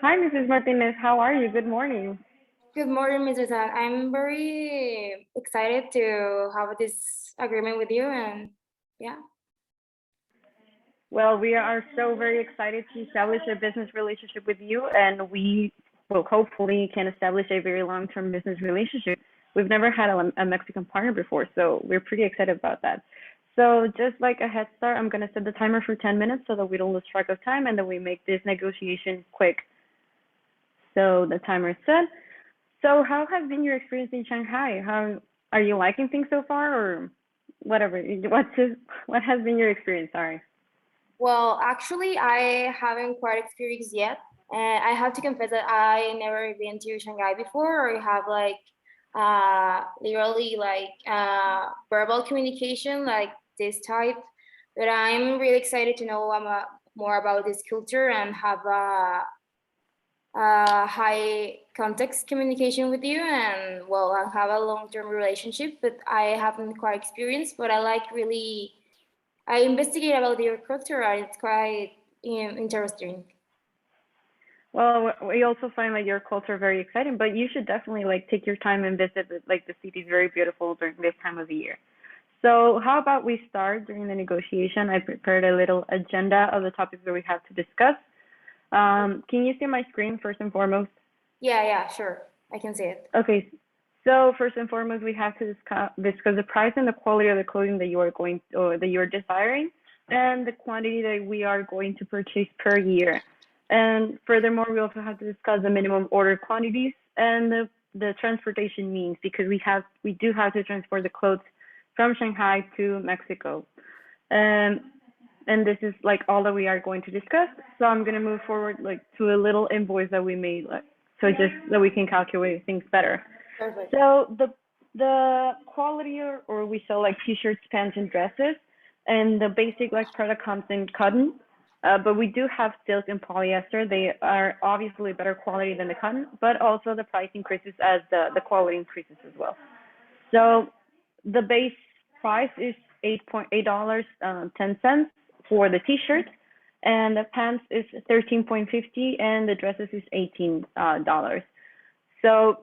Hi, Mrs. Martinez. How are you? Good morning. Good morning, Mr. Tan. I'm very excited to have this agreement with you, and yeah. Well, we are so very excited to establish a business relationship with you, and we will hopefully can establish a very long-term business relationship. We've never had a Mexican partner before, so we're pretty excited about that. So just like a head start, I'm going to set the timer for 10 minutes so that we don't lose track of time and that we make this negotiation quick. So the timer is set. So how has been your experience in Shanghai? How are you liking things so far, or whatever? What has been your experience? Sorry. Well, actually, I haven't quite experienced yet. I have to confess that I never been to Shanghai before, or have like literally like verbal communication like this type. But I'm really excited to know more about this culture and have high context communication with you, and well, I have a long-term relationship, but I haven't quite experienced, but I like really, I investigate about your culture and it's quite interesting. Well, we also find like your culture very exciting, but you should definitely like take your time and visit like the city is very beautiful during this time of the year. So how about we start during the negotiation? I prepared a little agenda of the topics that we have to discuss. Can you see my screen first and foremost? Yeah, sure, I can see it. Okay, so first and foremost, we have to discuss the price and the quality of the clothing that you are going or that you are desiring, and the quantity that we are going to purchase per year. And furthermore, we also have to discuss the minimum order quantities and the transportation means because we do have to transport the clothes from Shanghai to Mexico. And and this is like all that we are going to discuss. So I'm gonna move forward like to a little invoice that we made, like so just that we can calculate things better. Perfect. So the quality or we sell like t-shirts, pants, and dresses, and the basic like product comes in cotton. But we do have silk and polyester. They are obviously better quality than the cotton, but also the price increases as the quality increases as well. So the base price is $8.10 for the t-shirt, and the pants is 13.50, and the dresses is $18. So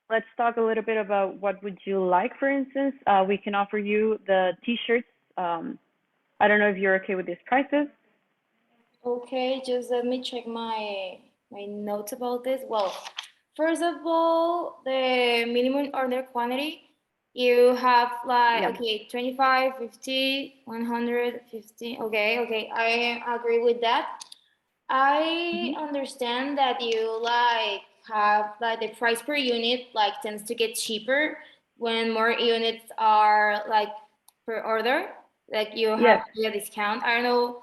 let's talk a little bit about what would you like. For instance, we can offer you the t-shirts. I don't know if you're okay with these prices. Okay, just let me check my notes about this. Well, first of all, the minimum order quantity, you have like, Yeah. okay, 25, 50, 150. Okay, I agree with that. I Hmm. understand that you like have like the price per unit like tends to get cheaper when more units are like per order. Like you have Yes. a discount. I don't know.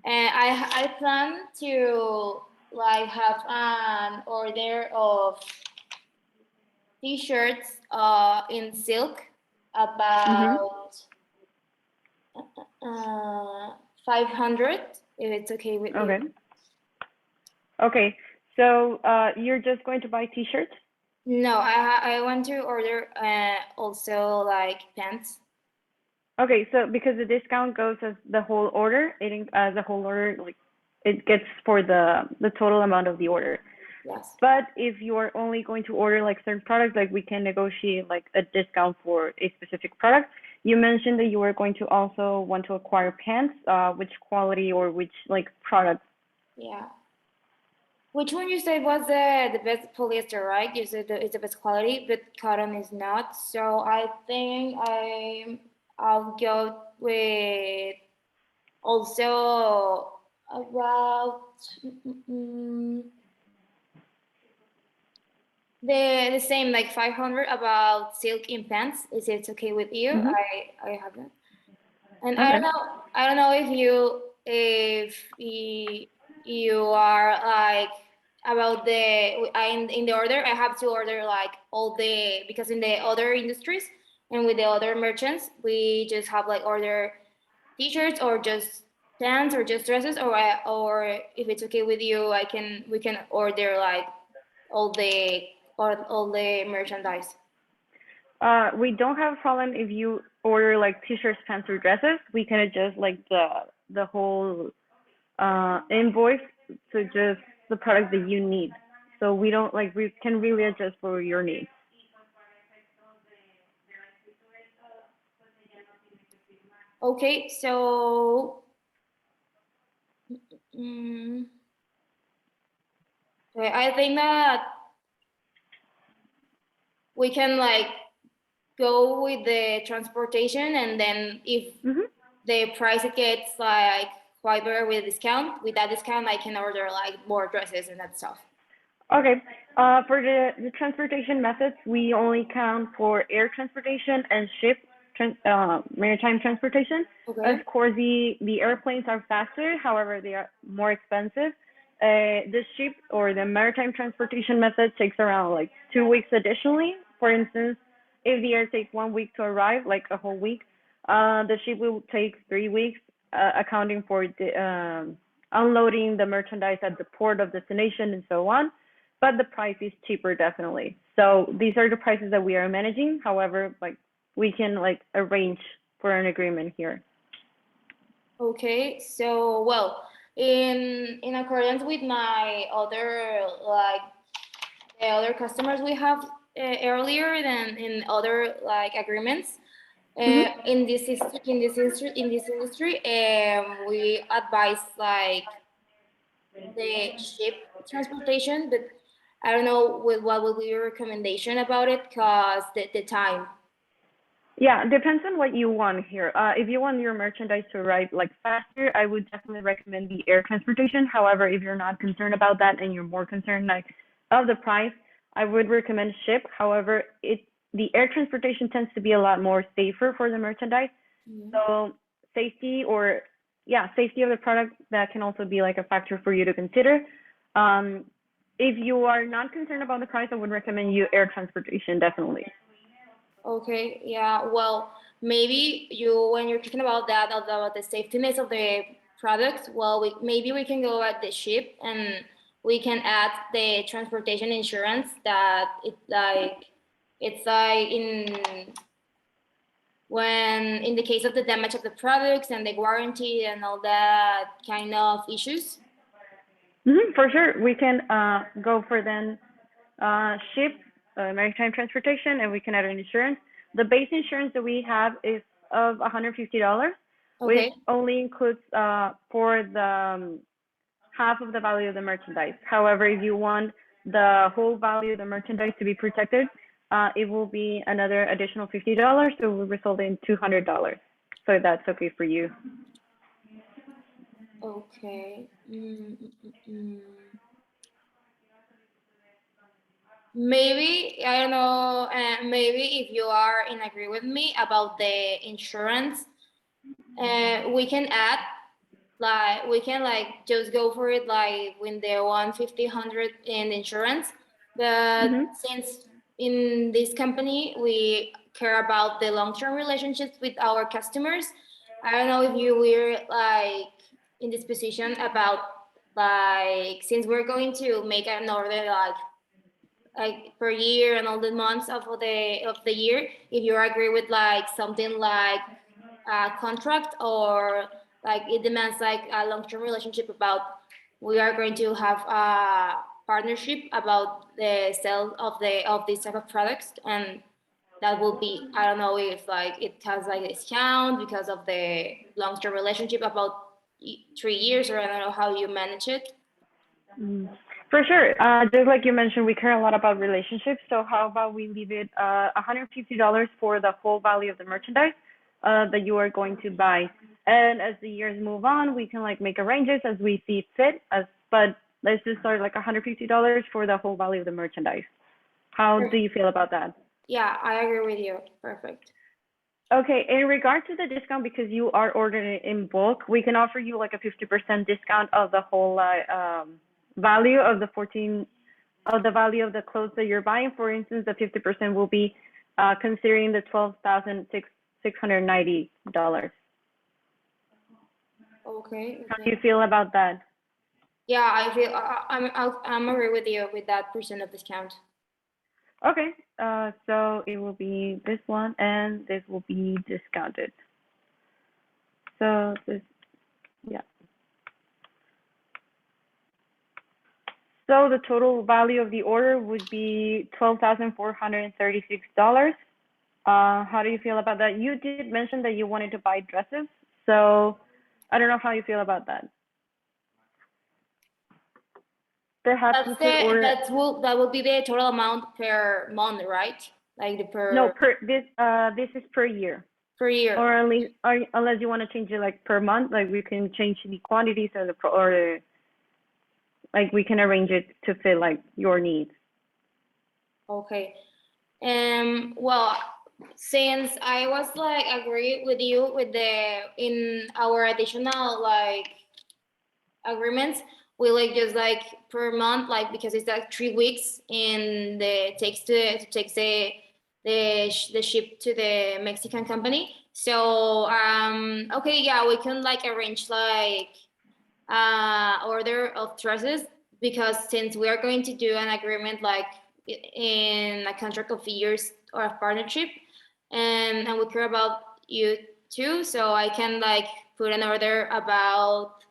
And I plan to like have an order of t-shirts in silk Hmm. about uh 500 if it's okay with you. Okay. Okay. So you're just going to buy t-shirts? No, I want to order also like pants. Okay, so because the discount goes as the whole order, as the whole order, like it gets for the total amount of the order. Yes. But if you are only going to order like certain products, like we can negotiate like a discount for a specific product. You mentioned that you were going to also want to acquire pants. Which quality or which like product? Yeah. Which one you said was the best polyester, right? You said it's the best quality, but cotton is not. So I think I'll go with also about the same like 500 about silk in pants. Is it okay with you? Mm-hmm. I have that. And Okay. I don't know if you are like about in the order. I have to order like all the because in the other industries and with the other merchants, we just have like order t-shirts or just pants or just dresses, or if it's okay with you, I can we can order like all the all the merchandise. We don't have a problem if you order like t-shirts, pants, or dresses. We can adjust like the whole invoice to just the product that you need. So we don't like we can really adjust for your needs. Okay, so mm, okay, I think that we can like go with the transportation, and then if Hmm. the price gets like quite better with discount, with that discount, I can order like more dresses and that stuff. Okay. For the transportation methods, we only count for air transportation and maritime transportation. Okay. Of course, the airplanes are faster, however, they are more expensive. The ship or the maritime transportation method takes around like 2 weeks additionally. For instance, if the air takes 1 week to arrive, like a whole week, the ship will take 3 weeks, accounting for the unloading the merchandise at the port of destination and so on, but the price is cheaper definitely. So these are the prices that we are managing. However, like we can like arrange for an agreement here. Okay, so well, in accordance with my other like the other customers we have earlier than in other like agreements, Mm-hmm. in this industry, we advise like the ship transportation, but I don't know with what would be your recommendation about it, because the time. Yeah, depends on what you want here. If you want your merchandise to arrive like faster, I would definitely recommend the air transportation. However, if you're not concerned about that and you're more concerned like of the price, I would recommend ship. However, the air transportation tends to be a lot more safer for the merchandise. Mhm. So safety or yeah, safety of the product, that can also be like a factor for you to consider. Um, if you are not concerned about the price, I would recommend you air transportation definitely. Okay, yeah, well, maybe you, when you're talking about that, about the safetyness of the products, well, maybe we can go at the ship, and we can add the transportation insurance that it's like in when in the case of the damage of the products and the warranty and all that kind of issues. For sure, we can go for then ship, maritime transportation, and we can add an insurance. The base insurance that we have is of $150, which Okay. only includes for the half of the value of the merchandise. However, if you want the whole value of the merchandise to be protected, it will be another additional $50, so it will result in $200. So that's okay for you. Okay. Maybe I don't know. Maybe if you are in agree with me about the insurance, we can add like we can like just go for it like when the 150 100 in insurance. But Hmm. since in this company we care about the long-term relationships with our customers, I don't know if you were like in this position about like since we're going to make an order like per year and all the months of the year, if you agree with like something like a contract, or like it demands like a long-term relationship about we are going to have a partnership about the sale of these type of products, and that will be, I don't know if like it has like a discount because of the long-term relationship about 3 years, or I don't know how you manage it. Mm. For sure. Just like you mentioned, we care a lot about relationships. So how about we leave it $150 for the whole value of the merchandise that you are going to buy. And as the years move on, we can like make arrangements as we see fit. But let's just start like $150 for the whole value of the merchandise. How do you feel about that? Yeah, I agree with you. Perfect. Okay, in regard to the discount, because you are ordering it in bulk, we can offer you like a 50% discount of the whole value of the 14 of the value of the clothes that you're buying. For instance, the 50% will be considering the $12,690. Okay, How okay. do you feel about that? Yeah, I feel I'm agree with you with that percent of discount. Okay, so it will be this one, and this will be discounted. So this, yeah. So the total value of the order would be $12,436. How do you feel about that? You did mention that you wanted to buy dresses, so I don't know how you feel about that. Perhaps you could order. That will be the total amount per month, right? Like the No, per this is per year. per year. Or unless you want to change it like per month, like we can change the quantities or like we can arrange it to fit like your needs. Okay. Well, since I was like agree with you with in our additional like agreements, we like just like per month, like because it's like 3 weeks and the takes the ship to the Mexican company. So okay, yeah, we can like arrange like order of dresses, because since we are going to do an agreement like in a contract of years or a partnership, and we care about you too, so I can like put an order about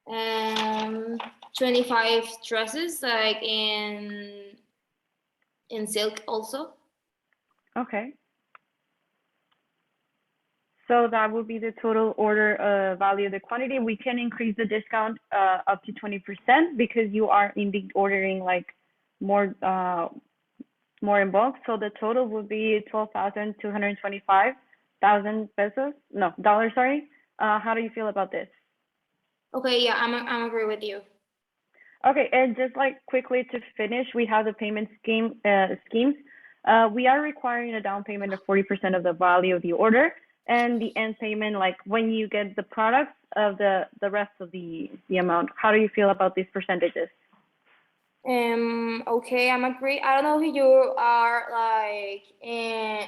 25 dresses like in silk also. Okay. So that would be the total order value of the quantity. We can increase the discount up to 20% because you are indeed ordering like more more in bulk. So the total would be 12,225,000 pesos. No, dollars, sorry. How do you feel about this? Okay, yeah, I'm agree with you. Okay, and just like quickly to finish, we have the payment schemes. We are requiring a down payment of 40% of the value of the order, and the end payment, like when you get the products, of the rest of the amount. How do you feel about these percentages? Okay, I'm agree. I don't know if you are like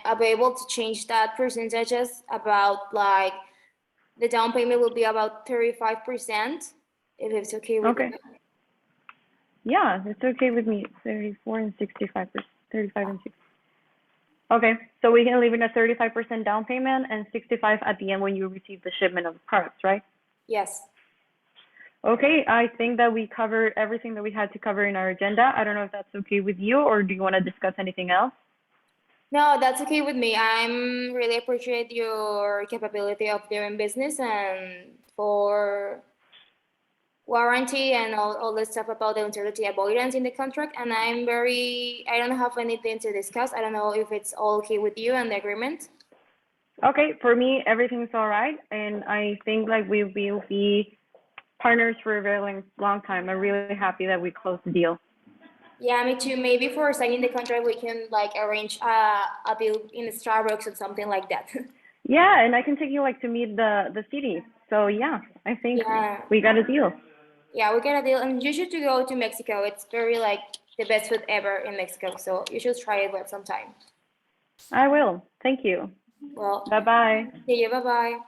available to change that percentages about like the down payment will be about 35%, if it's okay with Okay. you. Yeah, it's okay with me. 34 and 65%, 35 and 60. Okay, so we can leave it at 35% down payment and 65 at the end when you receive the shipment of the products, right? Yes. Okay, I think that we covered everything that we had to cover in our agenda. I don't know if that's okay with you, or do you want to discuss anything else? No, that's okay with me. I'm really appreciate your capability of doing business and for warranty and all the stuff about the utility avoidance in the contract. And I don't have anything to discuss. I don't know if it's all okay with you and the agreement. Okay, for me, everything's all right, and I think like we will be partners for a very long time. I'm really happy that we closed the deal. Yeah, me too. Maybe for signing the contract, we can like arrange a deal in Starbucks or something like that. Yeah, and I can take you like to meet the city. So yeah, I think Yeah. we got a deal. Yeah, we got a deal, and you should to go to Mexico. It's very like the best food ever in Mexico, so you should try it at some time. I will. Thank you. Well, Bye bye. see you. Bye bye.